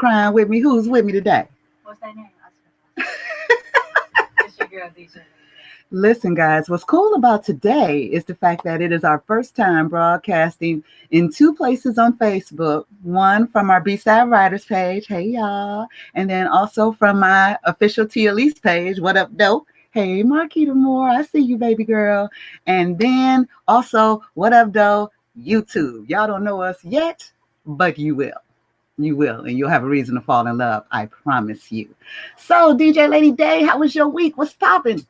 crying with me. Who's with me today? What's that name? It's your girl, DJ. Listen, guys, what's cool about today is the fact that it is our first time broadcasting in two places on Facebook. One from our B-Side Writers page, hey y'all, and then also from my official Tia Elise page, what up, dope? Hey, Marquita Moore, I see you, baby girl. And then also, what up, doe? YouTube. Y'all don't know us yet, but you will. You will, and you'll have a reason to fall in love. I promise you. So, DJ Lady Day, how was your week? What's popping?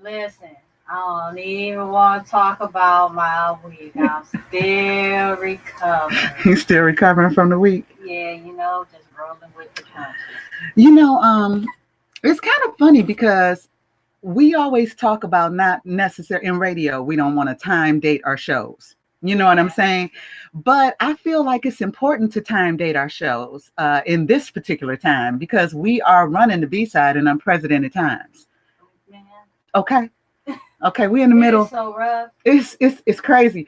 Listen, I don't even want to talk about my week. I'm still recovering. You still recovering from the week? Yeah, just rolling with the punches. It's kind of funny because we always talk about not necessary in radio. We don't want to time date our shows. You know what I'm saying? But I feel like it's important to time date our shows in this particular time because we are running the B-side in unprecedented times. Man. Okay. We're in the middle. It's so rough. It's crazy.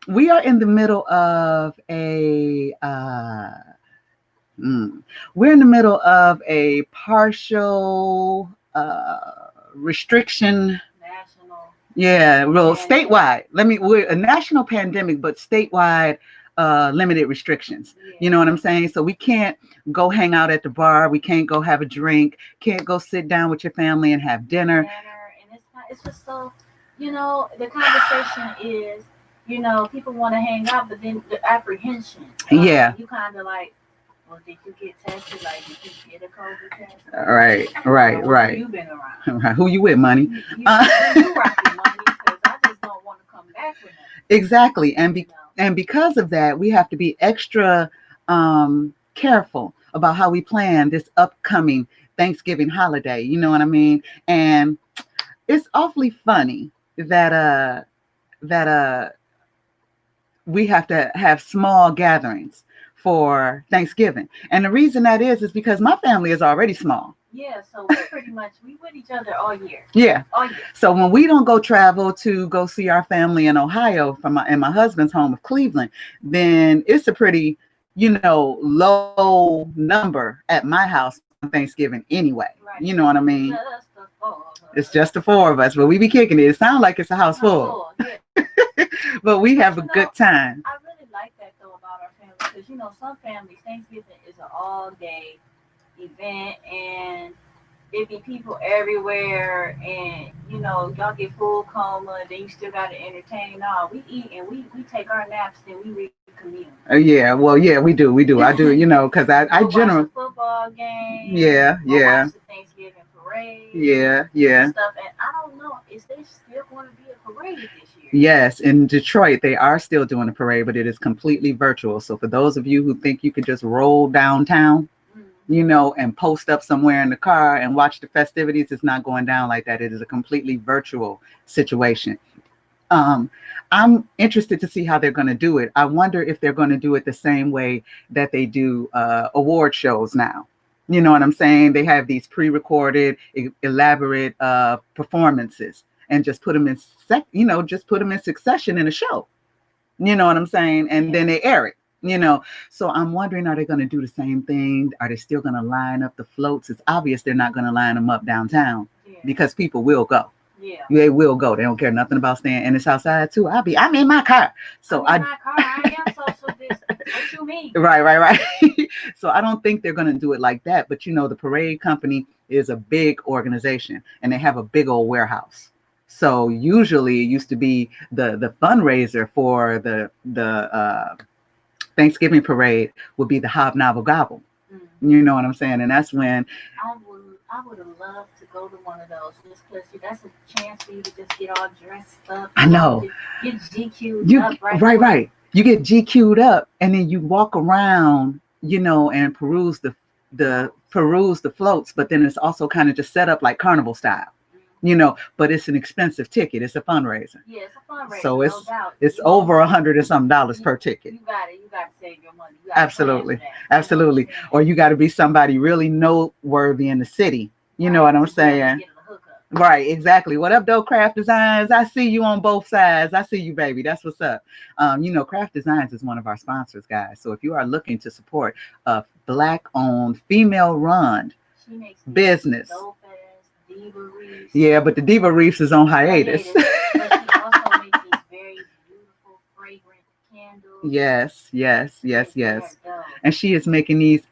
We are in the middle of we're in the middle of a partial restriction. National. Yeah, well, statewide. We're a national pandemic, but statewide limited restrictions. Yeah. You know what I'm saying? So we can't go hang out at the bar. We can't go have a drink. Can't go sit down with your family and have dinner. And it's just so, the conversation is, people want to hang out, but then the apprehension. Yeah. You kind of like, well, did you get tested? Like, did you get a COVID test? Right. Who you been around? Who you with, money? You rocking money because I just don't want to come back with that. Exactly. And because of that, we have to be extra careful about how we plan this upcoming Thanksgiving holiday. You know what I mean? And it's awfully funny that we have to have small gatherings for Thanksgiving. And the reason that is because my family is already small. Yeah, so we with each other all year. Yeah. All year. So when we don't go travel to go see our family in Ohio and my husband's home of Cleveland, then it's a pretty, low number at my house on Thanksgiving anyway. Right. You know what I mean? It's just the four of us, but we be kicking it. It sounds like it's a house full. Yeah. But we have a good time. I really like that though about our family because some families Thanksgiving is an all-day event and it be people everywhere and y'all get full coma, then you still got to entertain. No, we eat and we take our naps, then we read commune. Yeah, well, yeah, we do. I do, because I generally watch the football game. Yeah. Watch the Thanksgiving parade. Yeah. And stuff, and I don't know, is there still going to be a parade this year? Yes, in Detroit they are still doing a parade, but it is completely virtual. So for those of you who think you could just roll downtown, and post up somewhere in the car and watch the festivities, it's not going down like that. It is a completely virtual situation. I'm interested to see how they're going to do it. I wonder if they're going to do it the same way that they do award shows now. You know what I'm saying? They have these pre-recorded, elaborate performances and just put them in succession in a show. You know what I'm saying? And then they air it. So I'm wondering, are they going to do the same thing? Are they still going to line up the floats? It's obvious they're not going to line them up downtown because people will go. Yeah, they will go. They don't care nothing about staying, and it's outside too. I'm in my car, so I am social distance. What you mean? Right. So I don't think they're going to do it like that. But the parade company is a big organization, and they have a big old warehouse. So usually it used to be the fundraiser for the Thanksgiving parade would be the Hobnob Gobble. You know what I'm saying? And that's when I would have loved to go to one of those just because that's a chance for you to just get all dressed up. I know. Get GQ'd up, right. You get GQ'd up and then you walk around, and peruse the floats, but then it's also kind of just set up like carnival style. But it's an expensive ticket. It's a fundraiser. Yeah, it's a fundraiser. So it's over $100 and something per ticket. You got to save your money. Absolutely. Or you got to be somebody really noteworthy in the city. You know what I'm saying? Right, exactly. What up, though, Craft Designs? I see you on both sides. I see you, baby. That's what's up. Craft Designs is one of our sponsors, guys. So if you are looking to support Black-owned, female-run She makes business. dope ass Diva Reefs. Yeah, but the Diva Reefs is on hiatus. But she also makes these very beautiful, fragrant candles. Yes. They're dope. And she is making these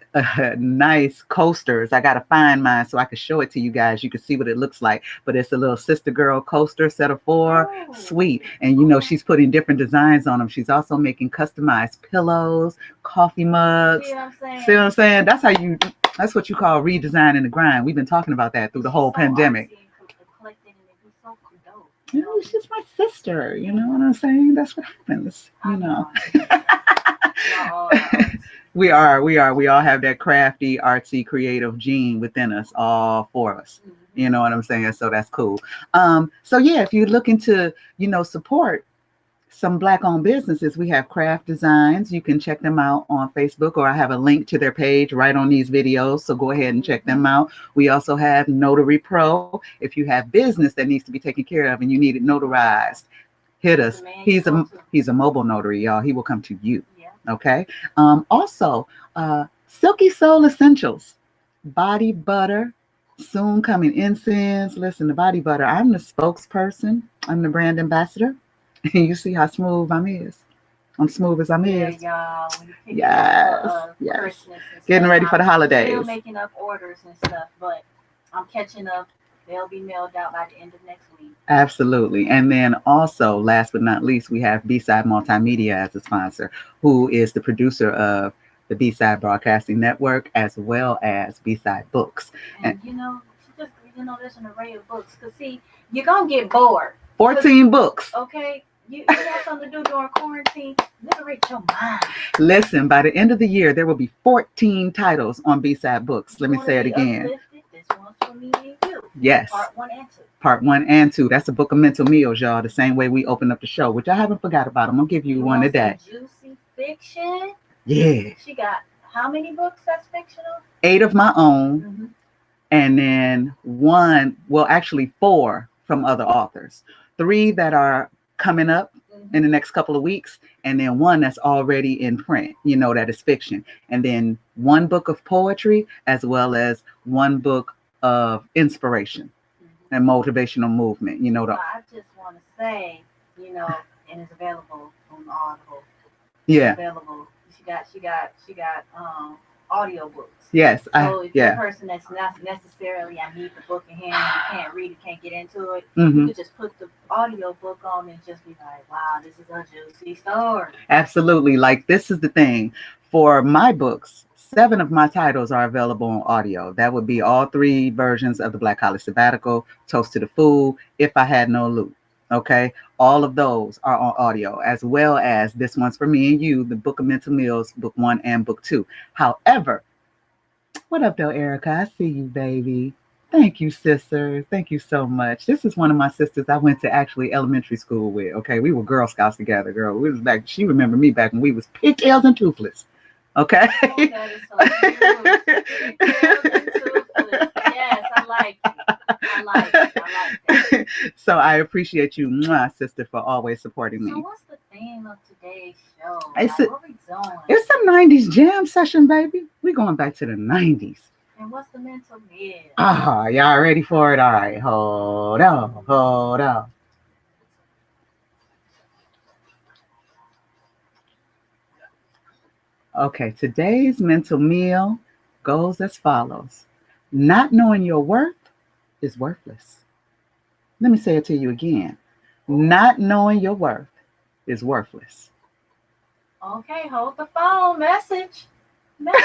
nice coasters. I gotta find mine so I can show it to you guys. You can see what it looks like. But it's a little sister girl coaster, set of 4, Oh. sweet. And you know she's putting different designs on them. She's also making customized pillows, coffee mugs. See what I'm saying? See what I'm saying? That's what you call redesigning the grind. We've been talking about that through the whole pandemic. You know, she's my sister. You know what I'm saying? That's what happens. You know. We all have that crafty, artsy, creative gene within us, all 4 of us. You know what I'm saying? So that's cool. So yeah, if you're looking to, support some Black-owned businesses, we have Craft Designs. You can check them out on Facebook, or I have a link to their page right on these videos. So go ahead and check them out. We also have Notary Pro. If you have business that needs to be taken care of and you need it notarized, hit us. He's a mobile notary, y'all. He will come to you. Okay. Also, Silky Soul Essentials, body butter, soon coming incense. Listen, the body butter. I'm the spokesperson. I'm the brand ambassador. You see how smooth I'm smooth as I'm is. Y'all. Yes. Christmas Getting ready for the holidays. Still making up orders and stuff, but I'm catching up. They'll be mailed out by the end of next week. Absolutely. And then also, last but not least, we have B-Side Multimedia as a sponsor, who is the producer of the B-Side Broadcasting Network, as well as B-Side Books. And there's an array of books. Because, see, you're going to get bored. 14 books. Okay. You have something to do during quarantine. Liberate your mind. Listen, by the end of the year, there will be 14 titles on B-Side Books. Let me say it again. This one's for me and you. Yes. Part 1 and 2. Part 1 and 2. That's a book of mental meals, y'all. The same way we open up the show, which I haven't forgot about. I'm going to give you one today. Juicy fiction? Yeah. She got how many books that's fictional? 8 of my own. And then 4 from other authors. 3 that are coming up in the next couple of weeks, and then 1 that's already in print, that is fiction. And then 1 book of poetry, as well as 1 book of inspiration and motivational movement. I just want to say, and it's available on the Audible. Yeah. It's available. She got audiobooks. Yes. So if you're a person that's not necessarily, I need the book in hand, you can't read it, can't get into it, you could just put the audio book on and just be like, wow, this is a juicy story. Absolutely. Like, this is the thing. For my books, 7 of my titles are available on audio. That would be all 3 versions of the Black College Sabbatical, Toast to the Fool, If I Had No Loot. Okay, all of those are on audio, as well as this one's for me and you, the Book of Mental Meals, book 1 and book 2. However, what up though, Erica? I see you, baby. Thank you, sister. Thank you so much. This is one of my sisters I went to actually elementary school with. Okay, we were Girl Scouts together, girl. We was back. She remembered me back when we was pigtails and toothless. Okay. Oh, that is so cute. Pigtails and toothless. Yes, I like it. I like that. So I appreciate you, sister, for always supporting me. So what's the theme of today's show? What we doing? It's a 90s jam session, baby. We're going back to the 90s. And what's the mental meal? Y'all ready for it? All right, hold on. Okay, today's mental meal goes as follows. Not knowing your worth is worthless. Let me say it to you again. Not knowing your worth is worthless. Okay, hold the phone. Message. Leave a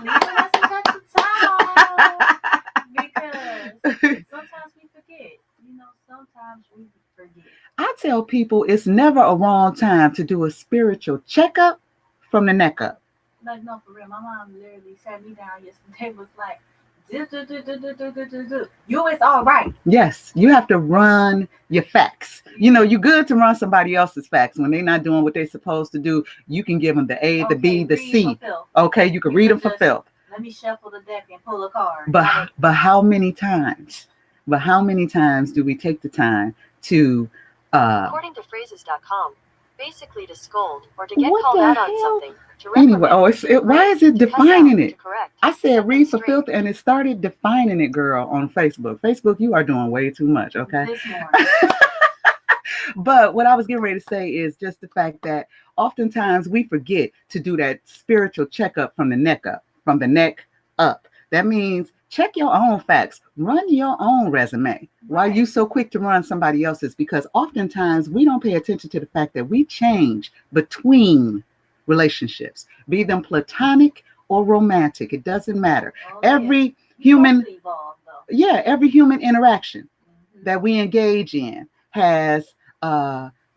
message at the top. Because sometimes we forget. Sometimes we forget. I tell people it's never a wrong time to do a spiritual checkup from the neck up. Like, no, for real. My mom literally sat me down yesterday, was like, do. You is all right. Yes, you have to run your facts. You're good to run somebody else's facts. When they're not doing what they're supposed to do, you can give them the A, the B, the C. Okay, you can read them for filth. Let me shuffle the deck and pull a card. But how many times? Do we take the time to according to phrases.com, Basically to scold or to get What called the out on hell? something. To Anyway, reprimand, to why praise, is it to cuss out, defining to it? correct, I to said set read things for straight. filth, and it started defining it, girl, on Facebook. Facebook, you are doing way too much, okay? This morning. But what I was getting ready to say is just the fact that oftentimes we forget to do that spiritual checkup from the neck up, from the neck up. That means check your own facts, run your own resume. Why are you so quick to run somebody else's? Because oftentimes we don't pay attention to the fact that we change between relationships, be them platonic or romantic. It doesn't matter. Oh, Every yeah. human, Evolve, every human interaction that we engage in has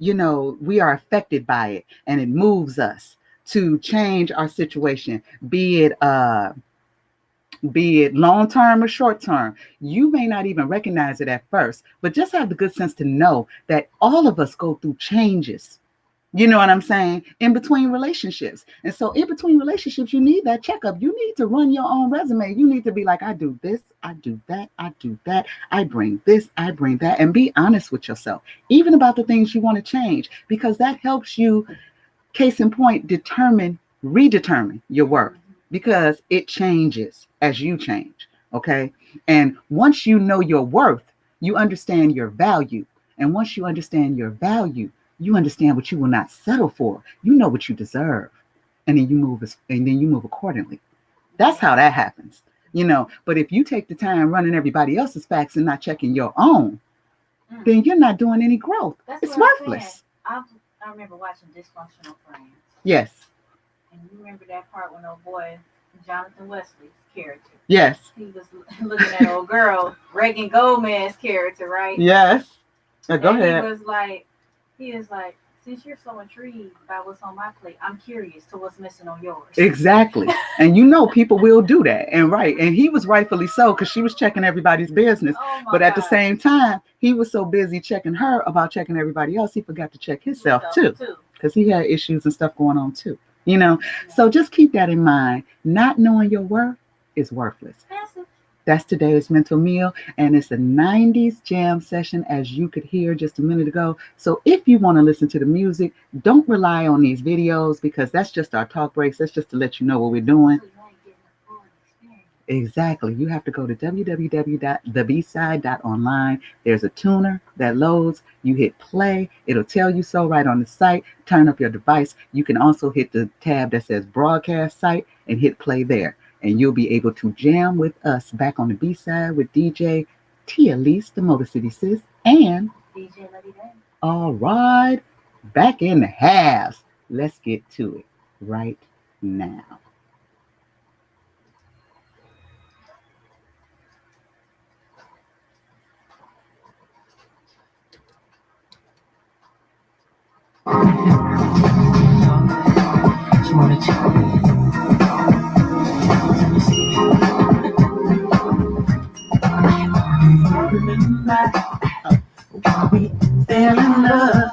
we are affected by it, and it moves us to change our situation, be it long term or short term. You may not even recognize it at first, but just have the good sense to know that all of us go through changes. You know what I'm saying? In between relationships. And so in between relationships, you need that checkup. You need to run your own resume. You need to be like, I do this, I do that, I do that. I bring this, I bring that. And be honest with yourself, even about the things you want to change, because that helps you, case in point, redetermine your worth, because it changes as you change. Okay. And once you know your worth, you understand your value. And once you understand your value, you understand what you will not settle for. You know what you deserve. And then you move accordingly. That's how that happens. But if you take the time running everybody else's facts and not checking your own, then you're not doing any growth. It's worthless. I remember watching Dysfunctional Friends. Yes. And you remember that part when old boy, Jonathan Wesley's character. Yes. He was looking at old girl, Reagan Gomez's character, right? Yes. Go ahead. He was like, since you're so intrigued by what's on my plate, I'm curious to what's missing on yours. Exactly. And people will do that. And he was rightfully so, because she was checking everybody's business. But at the same time, he was so busy checking her about checking everybody else, he forgot to check himself too, because he had issues and stuff going on too. So just keep that in mind. Not knowing your worth is worthless. That's today's mental meal, and it's a 90s jam session, as you could hear just a minute ago. So if you want to listen to the music, don't rely on these videos, because that's just our talk breaks. That's just to let you know what we're doing. Exactly. You have to go to www.thebside.online. There's a tuner that loads. You hit play. It'll tell you so right on the site. Turn up your device. You can also hit the tab that says broadcast site and hit play there. And you'll be able to jam with us back on the B-side with DJ Tia Elise, the Motor City Sis, and DJ Lady Day. All right, back in the house. Let's get to it right now. We fell in love.